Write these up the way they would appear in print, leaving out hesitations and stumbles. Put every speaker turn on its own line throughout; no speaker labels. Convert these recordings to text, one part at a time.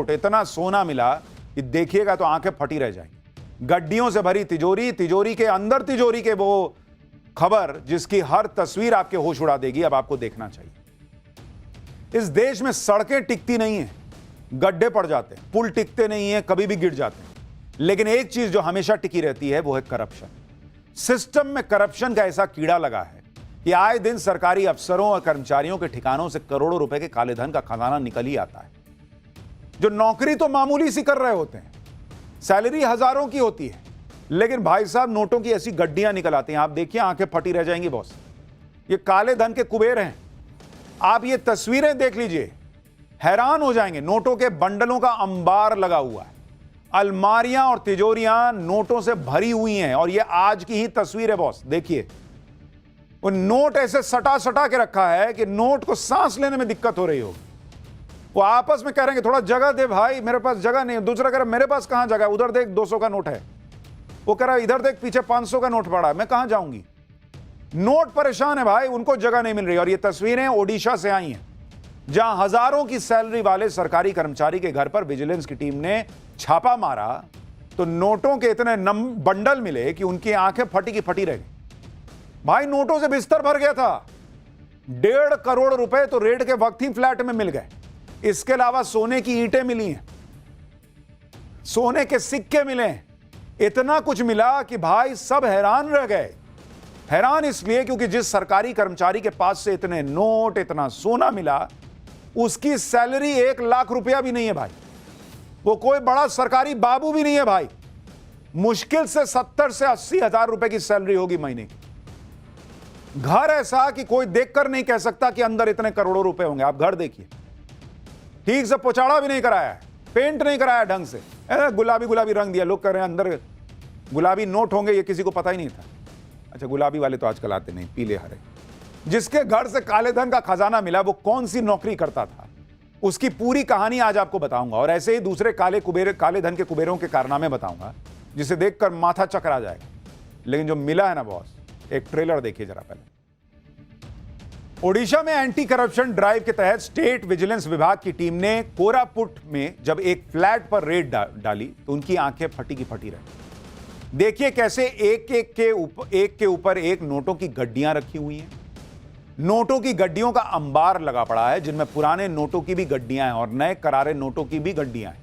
इतना सोना मिला कि देखिएगा तो आंखें फटी रह जाएंगी। गड्डियों से भरी तिजोरी, तिजोरी के अंदर तिजोरी के वो खबर जिसकी हर तस्वीर आपके होश उड़ा देगी, अब आपको देखना चाहिए। इस देश में सड़कें टिकती नहीं है, गड्ढे पड़ जाते हैं, पुल टिकते नहीं है, कभी भी गिर जाते हैं। लेकिन एक चीज जो हमेशा टिकी रहती है वो है करप्शन। सिस्टम में करप्शन का ऐसा कीड़ा लगा है कि आए दिन सरकारी अफसरों और कर्मचारियों के ठिकानों से करोड़ों रुपए के काले धन का खजाना निकल ही आता है। जो नौकरी तो मामूली सी कर रहे होते हैं, सैलरी हजारों की होती है, लेकिन भाई साहब नोटों की ऐसी गड्डियां निकल आती हैं, आप देखिए आंखें फटी रह जाएंगी बॉस। ये काले धन के कुबेर हैं। आप ये तस्वीरें देख लीजिए, हैरान हो जाएंगे। नोटों के बंडलों का अंबार लगा हुआ है, अलमारियां और तिजोरियां नोटों से भरी हुई हैं। और ये आज की ही तस्वीर है बॉस, देखिए वो नोट ऐसे सटा सटा के रखा है कि नोट को सांस लेने में दिक्कत हो रही होगी। वो आपस में कह रहे हैं कि थोड़ा जगह दे भाई, मेरे पास जगह नहीं है। दूसरा कह रहा मेरे पास कहां जगह है, उधर देख 200 का नोट है। वो कह रहा इधर देख पीछे 500 का नोट पड़ा है, मैं कहां जाऊंगी। नोट परेशान है भाई, उनको जगह नहीं मिल रही। और ये तस्वीरें ओडिशा से आई हैं, जहां हजारों की सैलरी वाले सरकारी कर्मचारी के घर पर विजिलेंस की टीम ने छापा मारा तो नोटों के इतने बंडल मिले कि उनकी आंखें फटी की फटी रह गई। भाई नोटों से बिस्तर भर गया था। 1.5 करोड़ रुपए तो रेड के वक्त ही फ्लैट में मिल गए। इसके अलावा सोने की ईंटें मिली हैं, सोने के सिक्के मिले, इतना कुछ मिला कि भाई सब हैरान रह गए। हैरान इसलिए क्योंकि जिस सरकारी कर्मचारी के पास से इतने नोट, इतना सोना मिला, उसकी सैलरी 1 लाख रुपया भी नहीं है भाई। वो कोई बड़ा सरकारी बाबू भी नहीं है भाई। मुश्किल से 70 से 80 हजार रुपए की सैलरी होगी महीने की। घर ऐसा कि कोई देखकर नहीं कह सकता कि अंदर इतने करोड़ों रुपए होंगे। आप घर देखिए, ठीक से पोचाड़ा भी नहीं कराया है, पेंट नहीं कराया ढंग से, गुलाबी गुलाबी रंग दिया। लोग कह रहे हैं अंदर गुलाबी नोट होंगे, ये किसी को पता ही नहीं था। अच्छा, गुलाबी वाले तो आजकल आते नहीं, पीले हरे। जिसके घर से काले धन का खजाना मिला वो कौन सी नौकरी करता था, उसकी पूरी कहानी आज आपको बताऊंगा। और ऐसे ही दूसरे काले धन के कुबेरों के कारनामे बताऊंगा जिसे देखकर माथा चकरा जाएगा। लेकिन जो मिला है ना बॉस, एक ट्रेलर देखिए जरा पहले। ओडिशा में एंटी करप्शन ड्राइव के तहत स्टेट विजिलेंस विभाग की टीम ने कोरापुट में जब एक फ्लैट पर रेड डाली तो उनकी आंखें फटी की फटी रही। देखिए कैसे एक के ऊपर एक नोटों की गड्डियां रखी हुई हैं। नोटों की गड्डियों का अंबार लगा पड़ा है, जिनमें पुराने नोटों की भी गड्डियां हैं और नए करारे नोटों की भी गड्डियां हैं।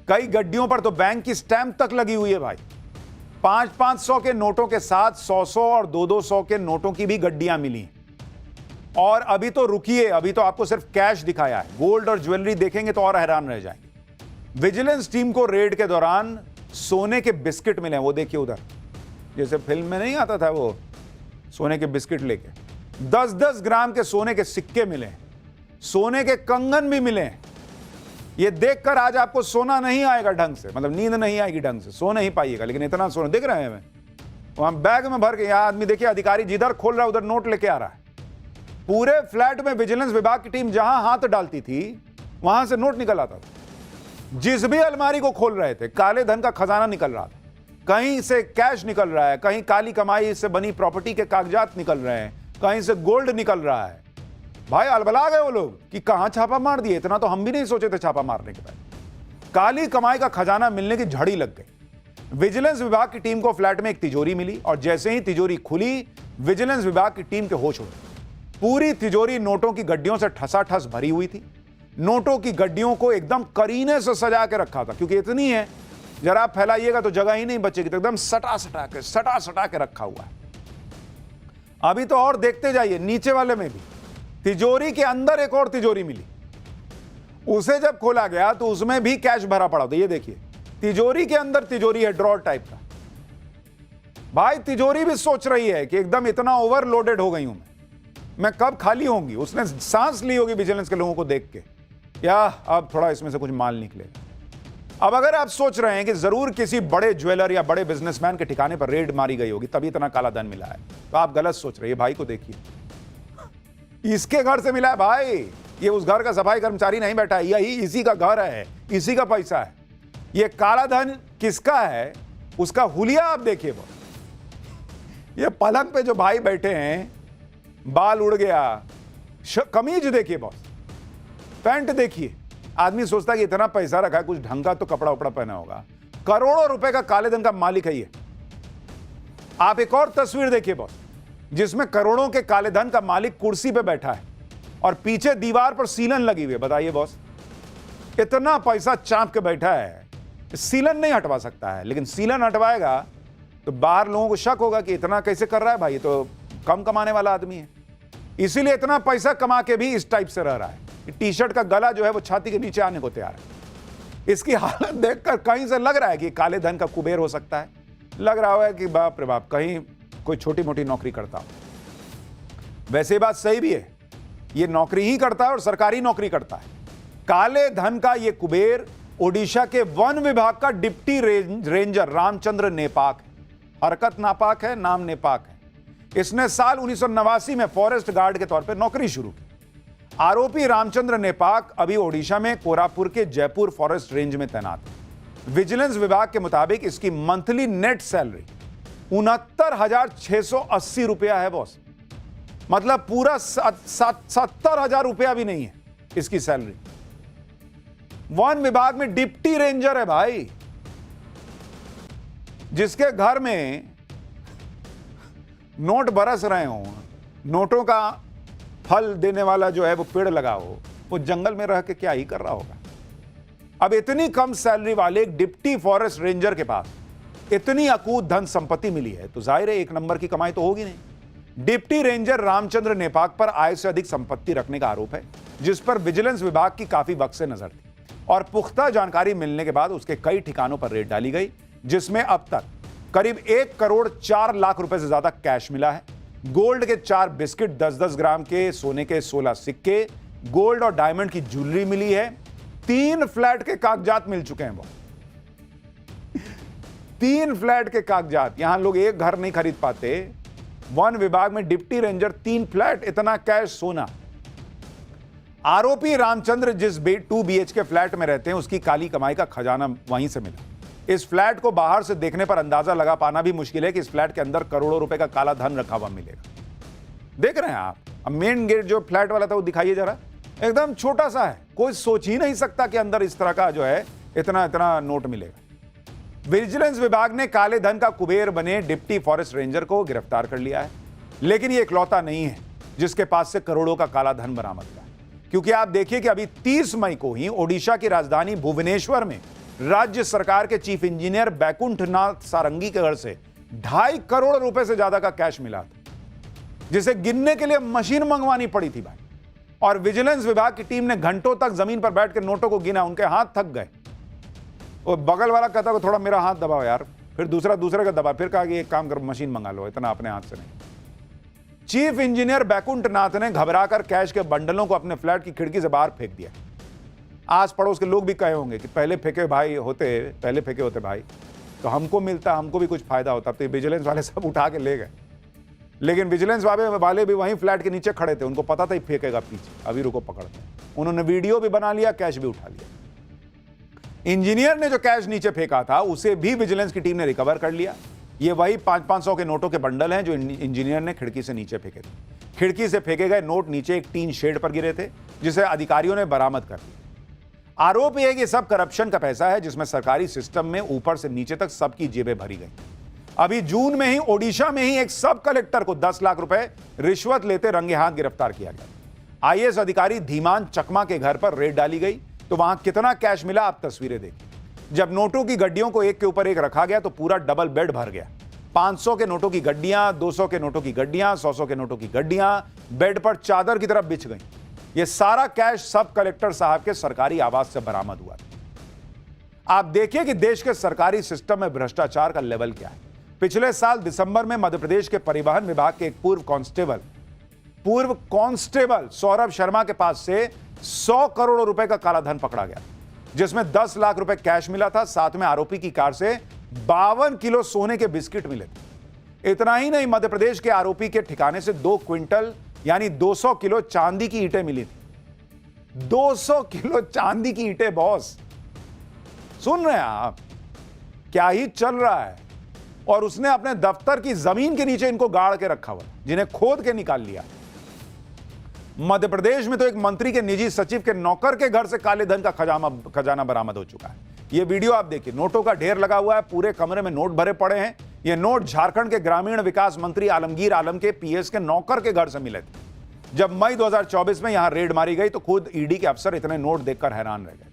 कई गड्डियों पर तो बैंक की स्टैंप तक लगी हुई है भाई। 500-500 के नोटों के साथ 100-100 और 200-200 के नोटों की भी गड्डियां मिली। और अभी तो रुकिए, अभी तो आपको सिर्फ कैश दिखाया है, गोल्ड और ज्वेलरी देखेंगे तो और हैरान रह जाएंगे। विजिलेंस टीम को रेड के दौरान सोने के बिस्किट मिले, वो देखिए उधर, जैसे फिल्म में नहीं आता था वो सोने के बिस्किट लेके। 10-10 ग्राम के सोने के सिक्के मिले, सोने के कंगन भी मिले। ये देखकर आज आपको सोना नहीं आएगा ढंग से, मतलब नींद नहीं आएगी ढंग से, सो नहीं पाइएगा। लेकिन इतना सोना दिख रहे हैं हमें, वहां बैग में भर के। यहां आदमी देखिए, अधिकारी जिधर खोल रहा है उधर नोट लेके आ रहा है। पूरे फ्लैट में विजिलेंस विभाग की टीम जहां हाथ डालती थी वहां से नोट निकल आता था। जिस भी अलमारी को खोल रहे थे काले धन का खजाना निकल रहा था। कहीं से कैश निकल रहा है, कहीं काली कमाई से बनी प्रॉपर्टी के कागजात निकल रहे हैं, कहीं से गोल्ड निकल रहा है। भाई अलबला गए वो लोग कि कहां छापा मार दिए। इतना तो हम भी नहीं सोचे थे छापा मारने के बाद। काली कमाई का खजाना मिलने की झड़ी लग गई। विजिलेंस विभाग की टीम को फ्लैट में एक तिजोरी मिली और जैसे ही तिजोरी खुली, विजिलेंस विभाग की टीम के होश उड़े। पूरी तिजोरी नोटों की गड्डियों से ठसाठस भरी हुई थी। नोटों की गड्डियों को एकदम करीने से सजा के रखा था, क्योंकि इतनी है जरा आप फैलाइएगा तो जगह ही नहीं बचेगी, तो एकदम सटा सटा के रखा हुआ है। अभी तो और देखते जाइए, नीचे वाले में भी तिजोरी के अंदर एक और तिजोरी मिली। उसे जब खोला गया तो उसमें भी कैश भरा पड़ा था। ये देखिए, तिजोरी के अंदर तिजोरी है, ड्रॉर टाइप का। भाई तिजोरी भी सोच रही है कि एकदम इतना ओवरलोडेड हो गई हूं मैं कब खाली होंगी। उसने सांस ली होगी विजिलेंस के लोगों को देख के, या अब थोड़ा इसमें से कुछ माल निकलेगा। अब अगर आप सोच रहे हैं कि जरूर किसी बड़े ज्वेलर या बड़े बिजनेसमैन के ठिकाने पर रेड मारी गई होगी तभी इतना काला धन मिला है, तो आप गलत सोच रहे हैं। भाई को देखिए, इसके घर से मिला है भाई। ये उस घर का सफाई कर्मचारी नहीं बैठा है, यही इसी का घर है, इसी का पैसा है। ये काला धन किसका है, उसका हुलिया आप देखिए। ये पलंग पे जो भाई बैठे हैं, बाल उड़ गया, कमीज देखिए बॉस, पैंट देखिए, आदमी सोचता है कि इतना पैसा रखा है, कुछ ढंग का तो कपड़ा उपड़ा पहना होगा। करोड़ों रुपए का काले धन का मालिक है ये। आप एक और तस्वीर देखिए बॉस, जिसमें करोड़ों के काले धन का मालिक कुर्सी पे बैठा है और पीछे दीवार पर सीलन लगी हुई है। बताइए बॉस, इतना पैसा चाप के बैठा है, सीलन नहीं हटवा सकता है, लेकिन सीलन हटवाएगा तो बाहर लोगों को शक होगा कि इतना कैसे कर रहा है भाई, ये तो कम कमाने वाला आदमी है। इसीलिए इतना पैसा कमा के भी इस टाइप से रह रहा है। टी शर्ट का गला जो है वो छाती के नीचे आने को तैयार है। इसकी हालत देखकर कहीं से लग रहा है कि काले धन का कुबेर हो सकता है। लग रहा है कि बाप रे बाप, कहीं कोई छोटी मोटी नौकरी करता हो। वैसे ये बात सही भी है, ये नौकरी ही करता है और सरकारी नौकरी करता है। काले धन का ये कुबेर ओडिशा के वन विभाग का डिप्टी रेंजर रामचंद्र नेपाक है। हरकत नापाक है, नाम नेपाक है। इसने साल 1989 में फॉरेस्ट गार्ड के तौर पर नौकरी शुरू की। आरोपी रामचंद्र नेपाक अभी ओडिशा में कोरापुर के जयपुर फॉरेस्ट रेंज में तैनात है। विजिलेंस विभाग के मुताबिक इसकी मंथली नेट सैलरी 69,680 रुपया है बॉस। मतलब पूरा 70,000 रुपया भी नहीं है इसकी सैलरी। वन विभाग में डिप्टी रेंजर है भाई, जिसके घर में नोट बरस रहे हो, नोटों का फल देने वाला जो है वो पेड़ लगा हो, वो जंगल में रह के क्या ही कर रहा होगा। अब इतनी कम सैलरी वाले एक डिप्टी फॉरेस्ट रेंजर के पास इतनी अकूत धन संपत्ति मिली है तो जाहिर है एक नंबर की कमाई तो होगी नहीं। डिप्टी रेंजर रामचंद्र नेपाक पर आय से अधिक संपत्ति रखने का आरोप है, जिस पर विजिलेंस विभाग की काफी वक्त से नजर थी और पुख्ता जानकारी मिलने के बाद उसके कई ठिकानों पर रेड डाली गई, जिसमें अब तक करीब 1 करोड़ 4 लाख रुपए से ज्यादा कैश मिला है। गोल्ड के 4 बिस्किट, 10-10 ग्राम के सोने के 16 सिक्के, गोल्ड और डायमंड की ज्वेलरी मिली है। 3 फ्लैट के कागजात मिल चुके हैं वो। 3 फ्लैट के कागजात। यहां लोग एक घर नहीं खरीद पाते, वन विभाग में डिप्टी रेंजर 3 फ्लैट, इतना कैश, सोना। आरोपी रामचंद्र जिस 2 BHK फ्लैट में रहते हैं उसकी काली कमाई का खजाना वहीं से मिला। इस फ्लैट को बाहर से देखने पर अंदाजा लगा पाना भी मुश्किल है कि इस फ्लैट के अंदर करोड़ों रुपए का काला धन रखा हुआ मिलेगा। देख रहे हैं आप, अब मेन गेट जो फ्लैट वाला था वो दिखाइए जरा, एकदम छोटा सा है, कोई सोच ही नहीं सकता कि अंदर इस तरह का जो है इतना इतना नोट मिलेगा। विजिलेंस विभाग ने काले धन का कुबेर बने डिप्टी फॉरेस्ट रेंजर को गिरफ्तार कर लिया है, लेकिन ये इकलौता नहीं है जिसके पास से करोड़ों का काला धन बरामद हुआ। क्योंकि आप देखिए कि अभी 30 मई को ही ओडिशा की राजधानी भुवनेश्वर में राज्य सरकार के चीफ इंजीनियर बैकुंठनाथ सारंगी के घर से 2.5 करोड़ रुपए से ज्यादा का कैश मिला था, जिसे गिनने के लिए मशीन मंगवानी पड़ी थी भाई। और विजिलेंस विभाग की टीम ने घंटों तक जमीन पर बैठ के नोटों को गिना, उनके हाथ थक गए। और बगल वाला कहता कि थोड़ा मेरा हाथ दबाओ यार, फिर दूसरे का दबा, फिर कहा कि एक काम करो मशीन मंगा लो, इतना अपने हाथ से नहीं। चीफ इंजीनियर बैकुंठनाथ ने घबराकर कैश के बंडलों को अपने फ्लैट की खिड़की से बाहर फेंक दिया। आस पड़ोस के लोग भी कहे होंगे कि पहले फेंके होते भाई तो हमको मिलता, हमको भी कुछ फायदा होता। तो विजिलेंस वाले सब उठा के ले गए, लेकिन विजिलेंस वाले भी वहीं फ्लैट के नीचे खड़े थे, उनको पता था ही फेंकेगा पीछे, अभी रुको पकड़ते हैं। उन्होंने वीडियो भी बना लिया, कैश भी उठा लिया। इंजीनियर ने जो कैश नीचे फेंका था उसे भी विजिलेंस की टीम ने रिकवर कर लिया। ये वही 500-500 के नोटों के बंडल हैं जो इंजीनियर ने खिड़की से नीचे फेंके थे। खिड़की से फेंके गए नोट नीचे एक टीन शेड पर गिरे थे, जिसे अधिकारियों ने बरामद कर लिया। आरोप यह है कि सब करप्शन का पैसा है, जिसमें सरकारी सिस्टम में ऊपर से नीचे तक सबकी जेबें भरी गई। अभी जून में ही ओडिशा में ही एक सब कलेक्टर को 10 लाख रुपए रिश्वत लेते रंगे हाथ गिरफ्तार किया गया। IAS अधिकारी धीमान चकमा के घर पर रेड डाली गई तो वहां कितना कैश मिला, आप तस्वीरें देखिए। जब नोटों की गड्डियों को एक के ऊपर एक रखा गया तो पूरा डबल बेड भर गया। 500 के नोटों की गड्डियां, 200 के नोटों की गड्डियां, 100 के नोटों की गड्डियां बेड पर चादर की तरफ बिछ गई। यह सारा कैश सब कलेक्टर साहब के सरकारी आवास से बरामद हुआ। आप देखिए कि देश के सरकारी सिस्टम में भ्रष्टाचार का लेवल क्या है। पिछले साल दिसंबर में मध्य प्रदेश के परिवहन विभाग के एक पूर्व कांस्टेबल सौरभ शर्मा के पास से 100 करोड़ रुपए का काला धन पकड़ा गया, जिसमें 10 लाख रुपए कैश मिला था। साथ में आरोपी की कार से 52 किलो सोने के बिस्किट मिले थे। इतना ही नहीं, मध्य प्रदेश के आरोपी के ठिकाने से 2 क्विंटल यानी 200 किलो चांदी की ईंटें मिली थी। 200 किलो चांदी की ईंटें बॉस, सुन रहे हैं आप, क्या ही चल रहा है। और उसने अपने दफ्तर की जमीन के नीचे इनको गाड़ के रखा हुआ, जिन्हें खोद के निकाल लिया। मध्य प्रदेश में तो एक मंत्री के निजी सचिव के नौकर के घर से काले धन का खजाना बरामद हो चुका है। यह वीडियो आप देखिए, नोटों का ढेर लगा हुआ है, पूरे कमरे में नोट भरे पड़े हैं। ये नोट झारखंड के ग्रामीण विकास मंत्री आलमगीर आलम के पीएस के नौकर के घर से मिले थे। जब मई 2024 में यहां रेड मारी गई तो खुद ईडी के अफसर इतने नोट देखकर हैरान रह गए।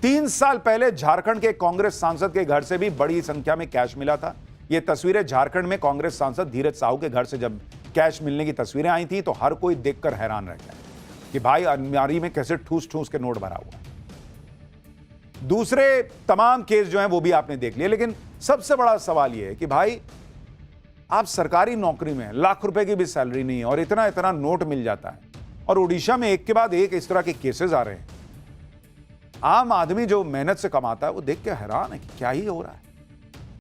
3 साल पहले झारखंड के कांग्रेस सांसद के घर से भी बड़ी संख्या में कैश मिला था। ये तस्वीरें झारखंड में कांग्रेस सांसद धीरज साहू के घर से जब कैश मिलने की तस्वीरें आई थी तो हर कोई देखकर हैरान रह गया कि भाई अलमारी में कैसे ठूस ठूस के नोट भरा हुआ है। दूसरे तमाम केस जो हैं वो भी आपने देख लिए, लेकिन सबसे बड़ा सवाल यह है कि भाई आप सरकारी नौकरी में, लाख रुपए की भी सैलरी नहीं है और इतना इतना नोट मिल जाता है, और उड़ीसा में एक के बाद एक इस तरह के केसेस आ रहे हैं। आम आदमी जो मेहनत से कमाता है वो देख के हैरान है कि क्या ही हो रहा है।